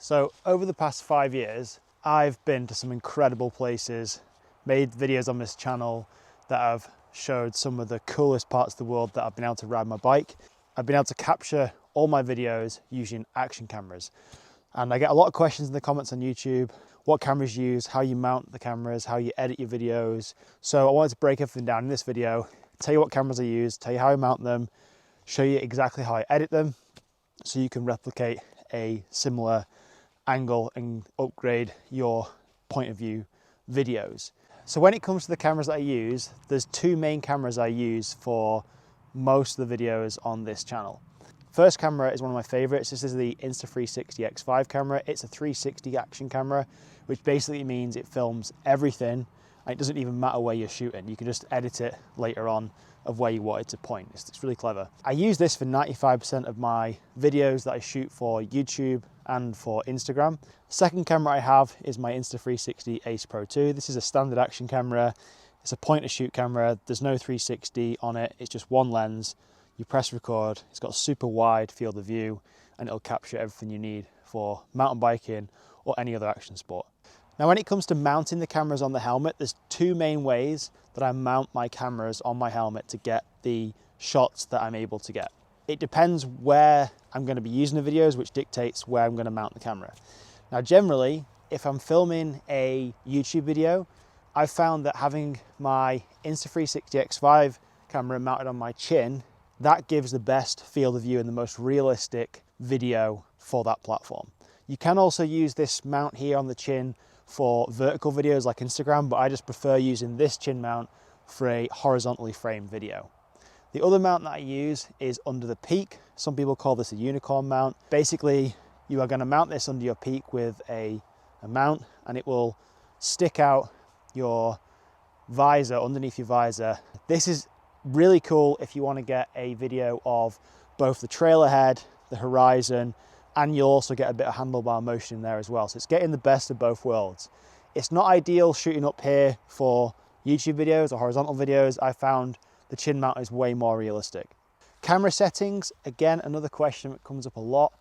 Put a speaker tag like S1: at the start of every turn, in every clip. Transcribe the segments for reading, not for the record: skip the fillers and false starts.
S1: So over the past 5 years, I've been to some incredible places, made videos on this channel that have showed some of the coolest parts of the world that I've been able to ride my bike. I've been able to capture all my videos using action cameras. And I get a lot of questions in the comments on YouTube, what cameras you use, how you mount the cameras, how you edit your videos. So I wanted to break everything down in this video, tell you what cameras I use, tell you how I mount them, show you exactly how I edit them, so you can replicate a similar angle and upgrade your point of view videos. So when it comes to the cameras that I use, there's two main cameras I use for most of the videos on this channel. First camera is one of my favorites. This is the Insta360 X5 camera. It's a 360 action camera, which basically means it films everything. And it doesn't even matter where you're shooting. You can just edit it later on of where you want it to point. It's really clever. I use this for 95% of my videos that I shoot for YouTube and for Instagram. Second camera I have is my Insta360 Ace Pro 2. This is a standard action camera. It's a point and shoot camera. There's no 360 on it. It's just one lens. You press record. It's got a super wide field of view and it'll capture everything you need for mountain biking or any other action sport. Now, when it comes to mounting the cameras on the helmet, there's two main ways that I mount my cameras on my helmet to get the shots that I'm able to get. It depends where I'm going to be using the videos, which dictates where I'm going to mount the camera. Now, generally, if I'm filming a YouTube video, I've found that having my Insta360 X5 camera mounted on my chin, that gives the best field of view and the most realistic video for that platform. You can also use this mount here on the chin for vertical videos like Instagram, but I just prefer using this chin mount for a horizontally framed video. The other mount that I use is under the peak. Some people call this a unicorn mount. Basically, you are going to mount this under your peak with a mount, and it will stick out your visor, underneath your visor. This is really cool if you want to get a video of both the trail ahead, the horizon, and you'll also get a bit of handlebar motion in there as well. So it's getting the best of both worlds. It's not ideal shooting up here for YouTube videos or horizontal videos. I found the chin mount is way more realistic. Camera settings, again, another question that comes up a lot.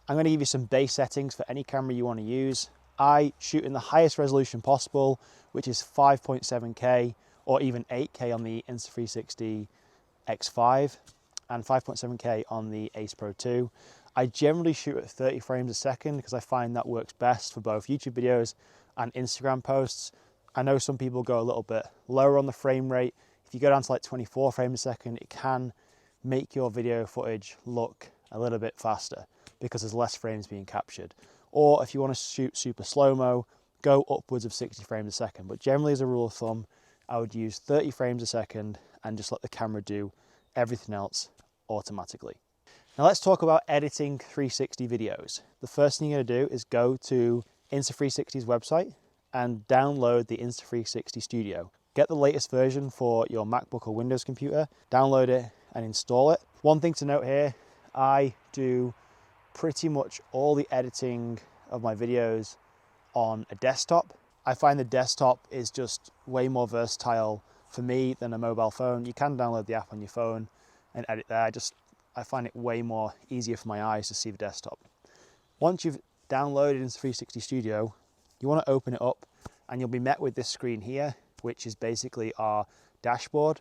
S1: I'm going to give you some base settings for any camera you want to use. I shoot in the highest resolution possible, which is 5.7K or even 8K on the Insta360 X5 and 5.7K on the Ace Pro 2. I generally shoot at 30 frames a second because I find that works best for both YouTube videos and Instagram posts. I know some people go a little bit lower on the frame rate. If you go down to like 24 frames a second, it can make your video footage look a little bit faster because there's less frames being captured. Or if you want to shoot super slow-mo, go upwards of 60 frames a second. But generally, as a rule of thumb, I would use 30 frames a second and just let the camera do everything else automatically. Now let's talk about editing 360 videos. The first thing you're going to do is go to Insta360's website and download the Insta360 Studio. Get the latest version for your MacBook or Windows computer, download it and install it. One thing to note here, I do pretty much all the editing of my videos on a desktop. I find the desktop is just way more versatile for me than a mobile phone. You can download the app on your phone and edit there. I find it way more easier for my eyes to see the desktop. Once you've downloaded Insta360 Studio, you want to open it up and you'll be met with this screen here, which is basically our dashboard.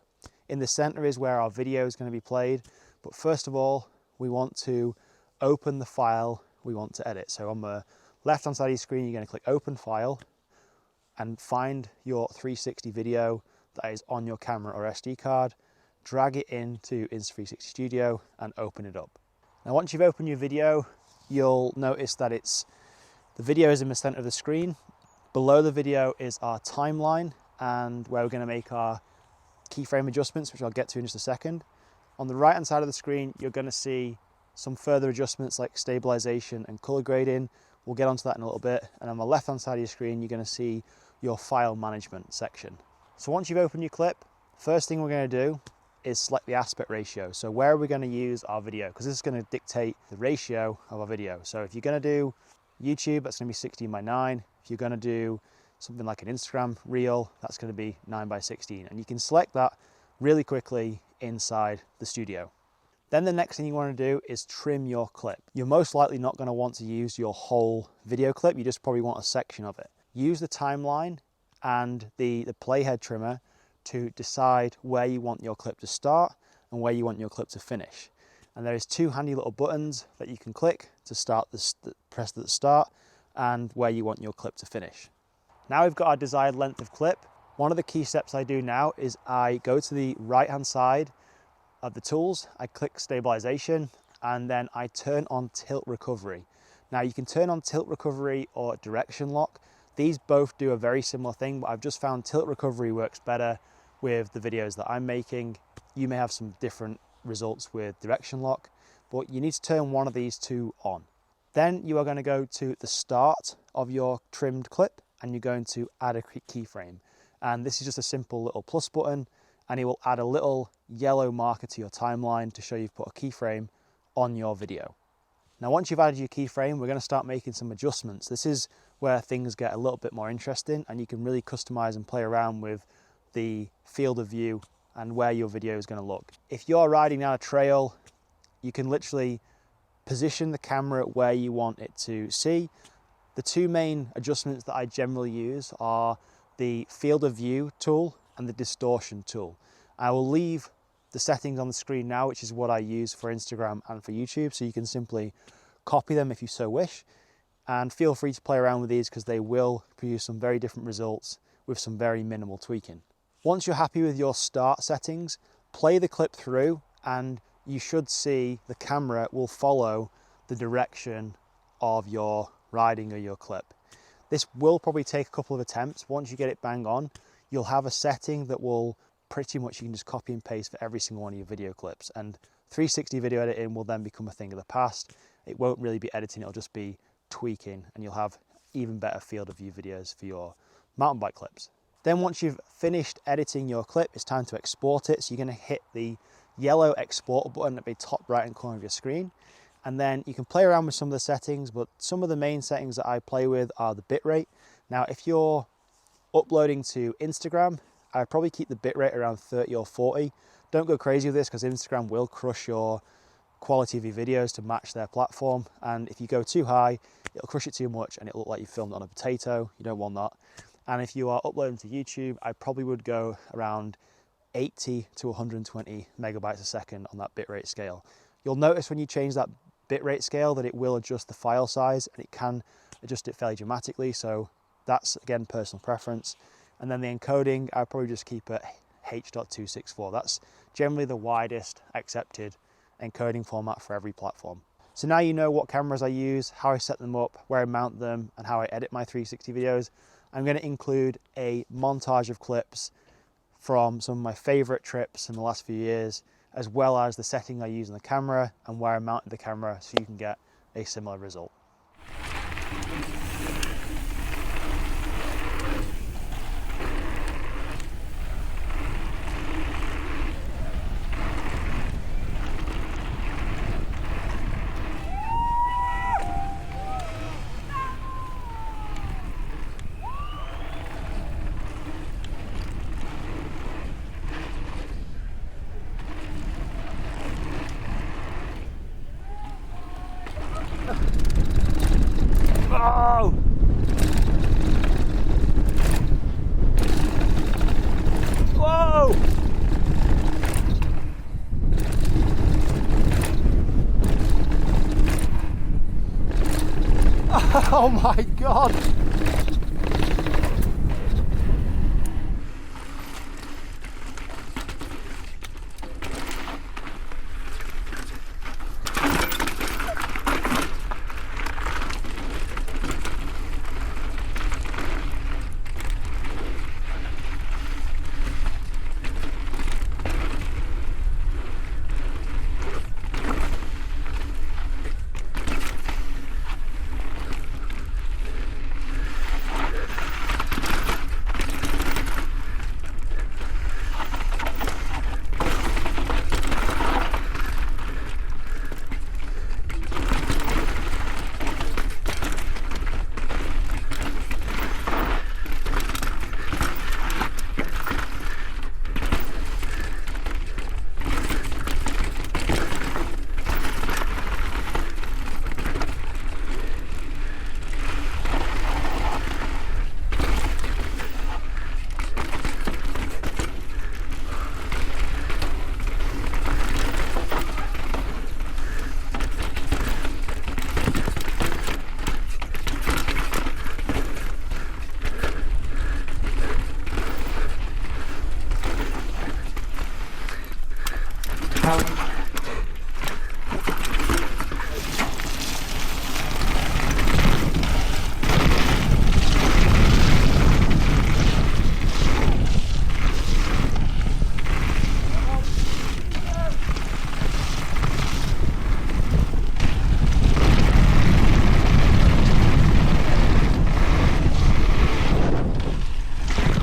S1: In the center is where our video is going to be played. But first of all, we want to open the file we want to edit. So on the left-hand side of your screen, you're going to click Open File and find your 360 video that is on your camera or SD card. Drag it into Insta360 Studio and open it up. Now, once you've opened your video, you'll notice that the video is in the center of the screen. Below the video is our timeline and where we're going to make our keyframe adjustments, which I'll get to in just a second. On the right-hand side of the screen, you're going to see some further adjustments like stabilization and color grading. We'll get onto that in a little bit. And on the left-hand side of your screen, you're going to see your file management section. So once you've opened your clip, first thing we're going to do is select the aspect ratio. So where are we going to use our video? Because this is going to dictate the ratio of our video. So if you're going to do YouTube, that's going to be 16:9. If you're going to do something like an Instagram reel, that's going to be 9:16. And you can select that really quickly inside the studio. Then the next thing you want to do is trim your clip. You're most likely not going to want to use your whole video clip, you just probably want a section of it. Use the timeline and the playhead trimmer to decide where you want your clip to start and where you want your clip to finish. And there is two handy little buttons that you can click to start press at the start and where you want your clip to finish. Now we've got our desired length of clip. One of the key steps I do now is I go to the right hand side of the tools, I click stabilization, and then I turn on tilt recovery. Now you can turn on tilt recovery or direction lock. These both do a very similar thing, but I've just found tilt recovery works better with the videos that I'm making. You may have some different results with direction lock, but you need to turn one of these two on. Then you are going to go to the start of your trimmed clip and you're going to add a keyframe. And this is just a simple little plus button, and it will add a little yellow marker to your timeline to show you've put a keyframe on your video. Now once you've added your keyframe, we're going to start making some adjustments. This is where things get a little bit more interesting and you can really customize and play around with the field of view and where your video is going to look. If you're riding down a trail, you can literally position the camera where you want it to see. The two main adjustments that I generally use are the field of view tool and the distortion tool. I will leave the settings on the screen now, which is what I use for Instagram and for YouTube, so you can simply copy them if you so wish, and feel free to play around with these because they will produce some very different results with some very minimal tweaking. Once you're happy with your start settings, play the clip through and you should see the camera will follow the direction of your riding or your clip. This will probably take a couple of attempts. Once you get it bang on, you'll have a setting that will pretty much, you can just copy and paste for every single one of your video clips, and 360 video editing will then become a thing of the past. It won't really be editing, it'll just be tweaking, and you'll have even better field of view videos for your mountain bike clips. Then once you've finished editing your clip, it's time to export it. So you're going to hit the yellow export button at the top right hand corner of your screen, and then you can play around with some of the settings, but some of the main settings that I play with are the bitrate. Now if you're uploading to Instagram, I'd probably keep the bitrate around 30 or 40. Don't go crazy with this because Instagram will crush your quality of your videos to match their platform, and if you go too high, it'll crush it too much and it'll look like you filmed it on a potato. You don't want that. And if you are uploading to YouTube, I probably would go around 80 to 120 megabytes a second on that bitrate scale. You'll notice when you change that bitrate scale that it will adjust the file size, and it can adjust it fairly dramatically, so that's again personal preference. And then the encoding, I'll probably just keep it H.264. That's generally the widest accepted encoding format for every platform. So now you know what cameras I use, how I set them up, where I mount them, and how I edit my 360 videos. I'm going to include a montage of clips from some of my favorite trips in the last few years, as well as the setting I use on the camera and where I mounted the camera, so you can get a similar result. Oh! Whoa! Oh my God!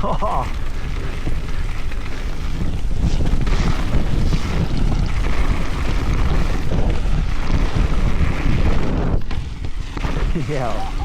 S1: Oh. Yeah.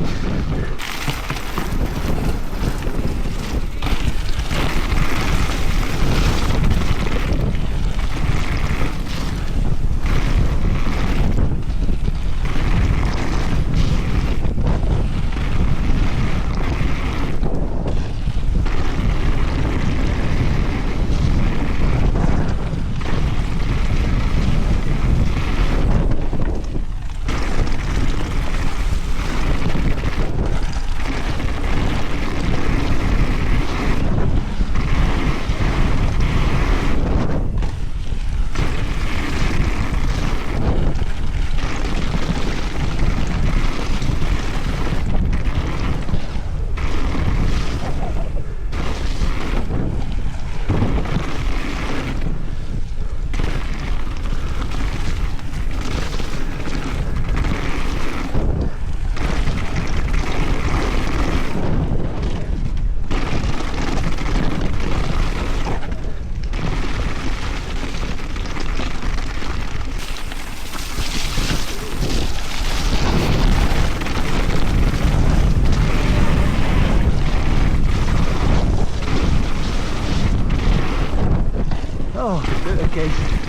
S1: Oh, okay.